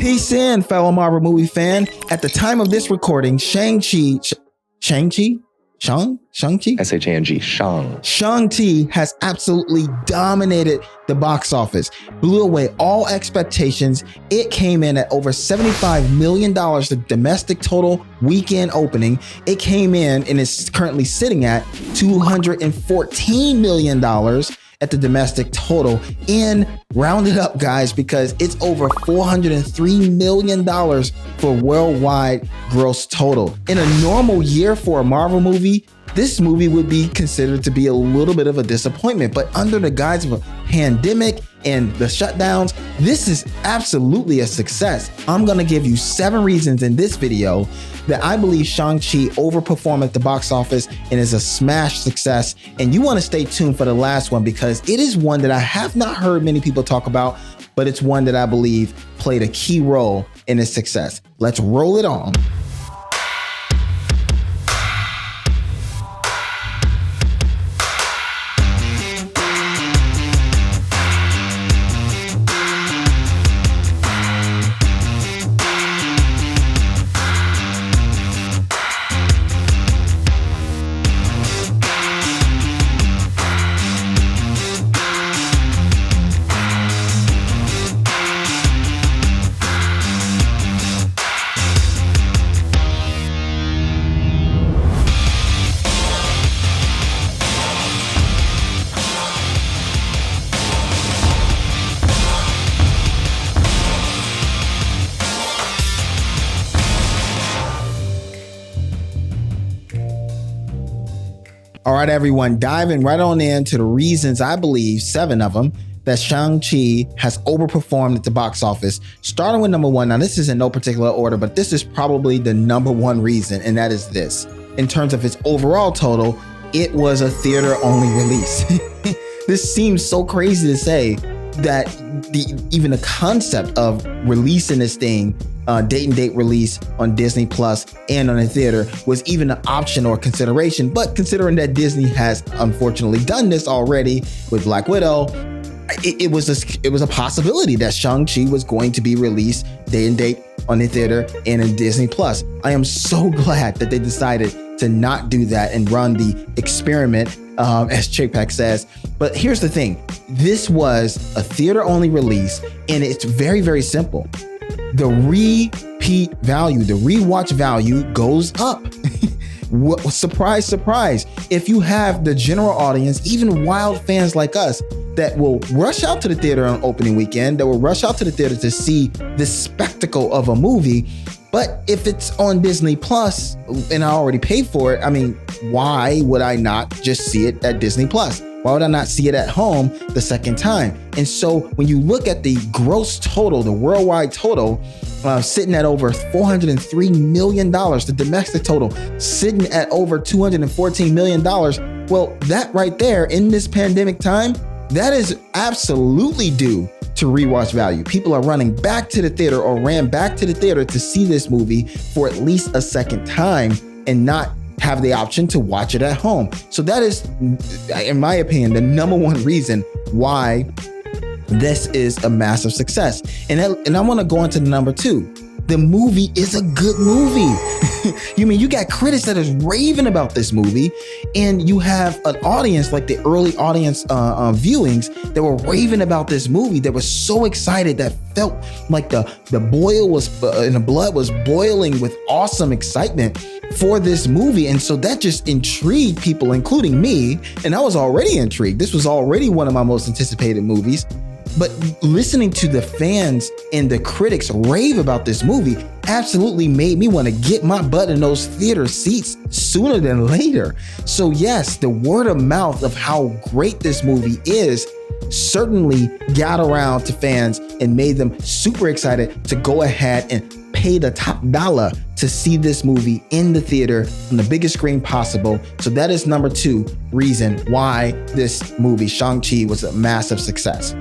Peace in, fellow Marvel movie fan. At the time of this recording, Shang-Chi? Shang-Chi? S-H-A-N-G, Shang. Shang-Chi has absolutely dominated the box office, blew away all expectations. It came in at over $75 million, the domestic total weekend opening. It came in and is currently sitting at $214 million at the domestic total. And round it up, guys, because it's over $403 million for worldwide gross total. In a normal year for a Marvel movie, this movie would be considered to be a little bit of a disappointment, but under the guise of a pandemic and the shutdowns, this is absolutely a success. I'm gonna give you 7 reasons in this video that I believe Shang-Chi overperformed at the box office and is a smash success. And you wanna stay tuned for the last one because it is one that I have not heard many people talk about, but it's one that I believe played a key role in its success. Let's roll it on. All right, everyone, diving right on into the reasons, I believe 7 of them, that Shang-Chi has overperformed at the box office. Starting with number 1. Now, this is in no particular order, but this is probably the number 1 reason, and that is this. In terms of its overall total, it was a theater-only release. This seems so crazy to say that even the concept of releasing this thing, date and date release on Disney Plus and on a theater was even an option or consideration. But considering that Disney has unfortunately done this already with Black Widow, it was a possibility that Shang-Chi was going to be released day and date on the theater and in Disney Plus. I am so glad that they decided to not do that and run the experiment, as Chapek says. But here's the thing. This was a theater-only release, and it's very, very simple. The repeat value, the rewatch value goes up. Surprise, surprise. If you have the general audience, even wild fans like us, that will rush out to the theater on opening weekend, that will rush out to the theater to see this spectacle of a movie. But if it's on Disney Plus and I already paid for it, I mean, why would I not just see it at Disney Plus? Why would I not see it at home the second time? And so when you look at the gross total, the worldwide total, sitting at over $403 million, the domestic total sitting at over $214 million, well, that right there in this pandemic time, that is absolutely due to rewatch value. People are running back to the theater or ran back to the theater to see this movie for at least a second time and not have the option to watch it at home. So that is, in my opinion, the number 1 reason why this is a massive success. And I want to go into number 2. The movie is a good movie. You got critics that is raving about this movie, and you have an audience, like the early audience viewings, that were raving about this movie, that was so excited, that felt like the boil was and the blood was boiling with awesome excitement for this movie. And so that just intrigued people, including me, and I was already intrigued. This was already one of my most anticipated movies. But listening to the fans and the critics rave about this movie absolutely made me want to get my butt in those theater seats sooner than later. So yes, the word of mouth of how great this movie is certainly got around to fans and made them super excited to go ahead and pay the top dollar to see this movie in the theater on the biggest screen possible. So that is number 2 reason why this movie, Shang-Chi, was a massive success.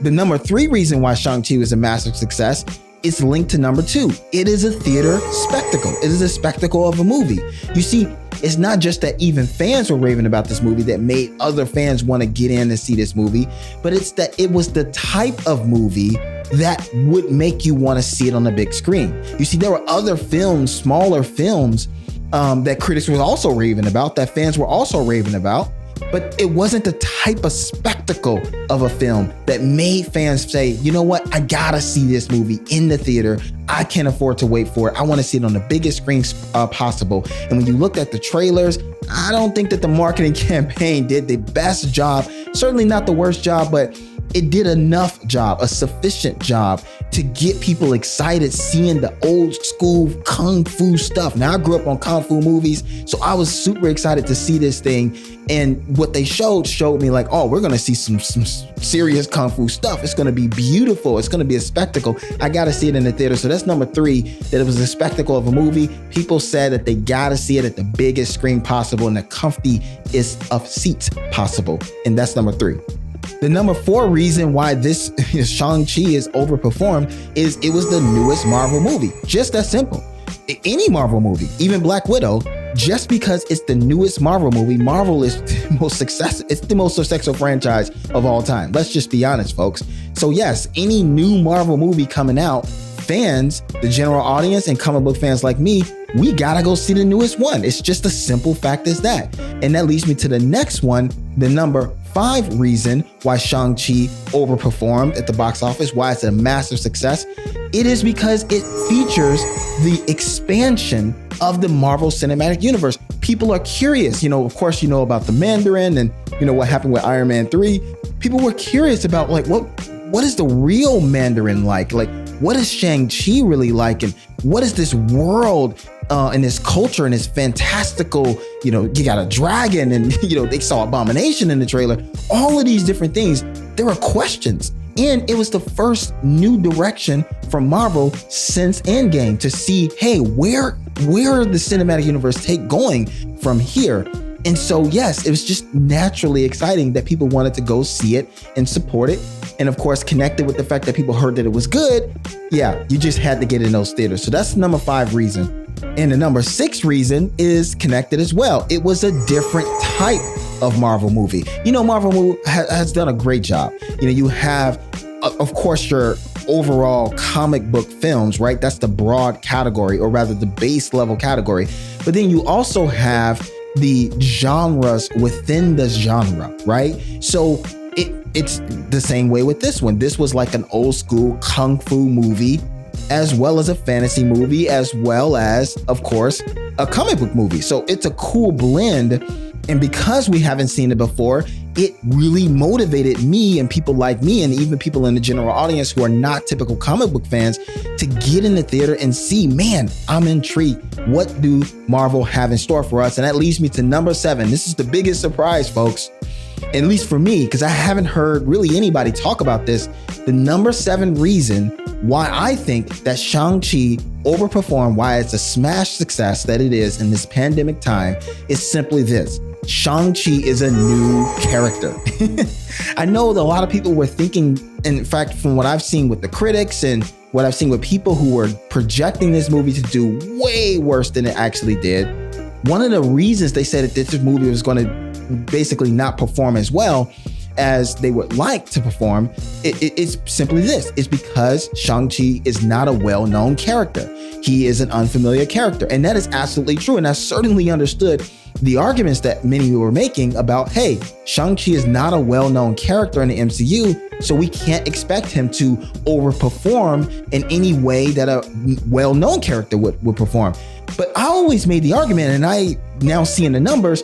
The number 3 reason why Shang-Chi was a massive success it's linked to number 2. It is a theater spectacle. It is a spectacle of a movie. You see, it's not just that even fans were raving about this movie that made other fans want to get in and see this movie, but it's that it was the type of movie that would make you want to see it on the big screen. You see, there were other films, smaller films, that critics were also raving about, that fans were also raving about, but it wasn't the type of spectacle of a film that made fans say, you know what, I gotta see this movie in the theater. I can't afford to wait for it. I want to see it on the biggest screen possible. And when you looked at the trailers, I don't think that the marketing campaign did the best job, certainly not the worst job, but it did enough job, a sufficient job to get people excited seeing the old school Kung Fu stuff. Now, I grew up on Kung Fu movies, so I was super excited to see this thing. And what they showed me like, oh, we're going to see some serious Kung Fu stuff. It's going to be beautiful. It's going to be a spectacle. I got to see it in the theater. So that's number 3, that it was a spectacle of a movie. People said that they got to see it at the biggest screen possible and the comfiest of seats possible. And that's number 3. The number 4 reason why this Shang-Chi is overperformed is it was the newest Marvel movie. Just that simple. Any Marvel movie, even Black Widow, just because it's the newest Marvel movie, Marvel is the most successful franchise of all time. Let's just be honest, folks. So yes, any new Marvel movie coming out, fans, the general audience and comic book fans like me, we gotta go see the newest one. It's just a simple fact as that. And that leads me to the next one, the number 5 reason why Shang-Chi overperformed at the box office, why it's a massive success. It is because it features the expansion of the Marvel Cinematic Universe. People are curious, of course, about the Mandarin and what happened with Iron Man 3. People were curious about like, what is the real Mandarin like? Like, what is Shang-Chi really like? And what is this world and this culture and this fantastical, you got a dragon and, they saw Abomination in the trailer. All of these different things, there are questions. And it was the first new direction from Marvel since Endgame to see, hey, where the cinematic universe going from here? And so, yes, it was just naturally exciting that people wanted to go see it and support it. And of course, connected with the fact that people heard that it was good. Yeah, you just had to get in those theaters. So that's the number 5 reason. And the number 6 reason is connected as well. It was a different type of Marvel movie. Marvel has done a great job. You have, of course, your overall comic book films, right? That's the broad category, or rather the base level category. But then you also have the genres within the genre, right? So it's the same way with this one. This was like an old school Kung Fu movie, as well as a fantasy movie, as well as, of course, a comic book movie. So it's a cool blend. And because we haven't seen it before, it really motivated me and people like me, and even people in the general audience who are not typical comic book fans, to get in the theater and see, man, I'm intrigued. What do Marvel have in store for us? And that leads me to number 7. This is the biggest surprise, folks. At least for me, because I haven't heard really anybody talk about this. The number 7 reason why I think that Shang-Chi overperformed, why it's a smash success that it is in this pandemic time, is simply this. Shang-Chi is a new character. I know that a lot of people were thinking, in fact, from what I've seen with the critics and what I've seen with people who were projecting this movie to do way worse than it actually did, one of the reasons they said that this movie was going to basically not perform as well as they would like to perform, it's simply this. It's because Shang-Chi is not a well-known character. He is an unfamiliar character. And that is absolutely true. And I certainly understood the arguments that many were making about, hey, Shang-Chi is not a well-known character in the MCU, so we can't expect him to overperform in any way that a well-known character would perform. But I always made the argument, and I now seeing the numbers,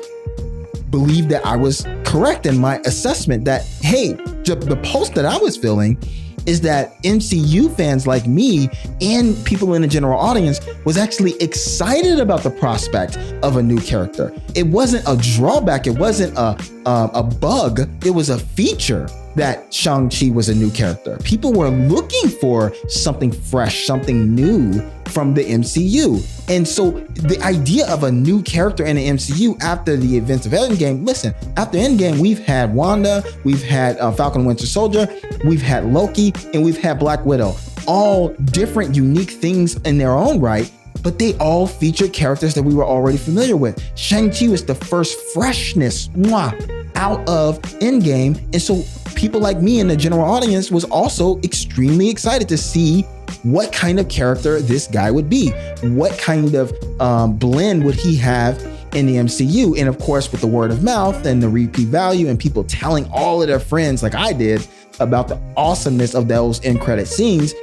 believe that I was correct in my assessment that, hey, the pulse that I was feeling is that MCU fans like me and people in the general audience was actually excited about the prospect of a new character. It wasn't a drawback. It wasn't a bug. It was a feature that Shang-Chi was a new character. People were looking for something fresh, something new from the MCU. And so the idea of a new character in the MCU after the events of Endgame, listen, after Endgame, we've had Wanda, we've had Falcon and Winter Soldier, we've had Loki, and we've had Black Widow. all different, unique things in their own right, but they all featured characters that we were already familiar with. Shang-Chi was the first freshness out of Endgame. And so people like me and the general audience was also extremely excited to see what kind of character this guy would be. What kind of blend would he have in the MCU? And of course, with the word of mouth and the repeat value and people telling all of their friends like I did about the awesomeness of those end credit scenes,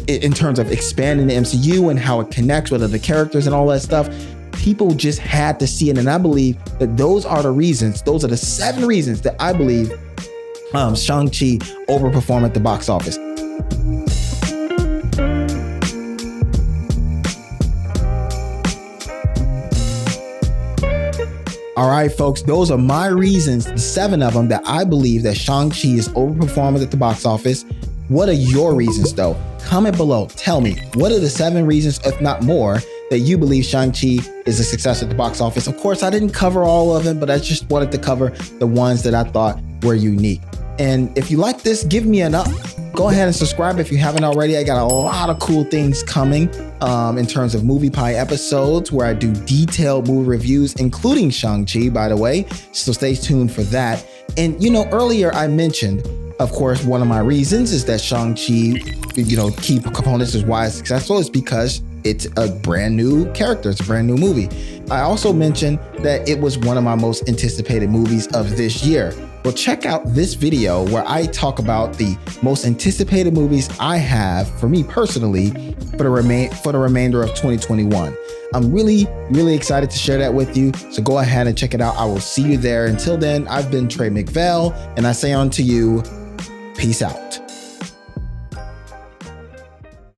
in terms of expanding the MCU and how it connects with other characters and all that stuff, people just had to see it. And I believe that those are the 7 reasons that I believe Shang-Chi overperformed at the box office. All right, folks, those are my reasons, the 7 of them, that I believe that Shang-Chi is overperforming at the box office. What are your reasons, though? Comment below. Tell me, what are the 7 reasons, if not more, that you believe Shang-Chi is a success at the box office? Of course, I didn't cover all of them, but I just wanted to cover the ones that I thought were unique. And if you like this, give me an up. Go ahead and subscribe if you haven't already. I got a lot of cool things coming in terms of Movie Pie episodes where I do detailed movie reviews, including Shang-Chi, by the way. So stay tuned for that. And, earlier I mentioned, of course, one of my reasons is that Shang-Chi, key components is why it's successful is because it's a brand new character. It's a brand new movie. I also mentioned that it was one of my most anticipated movies of this year. Well, check out this video where I talk about the most anticipated movies I have, for me personally, for the remainder of 2021. I'm really, really excited to share that with you. So go ahead and check it out. I will see you there. Until then, I've been Trey MacVelle, and I say unto you, peace out.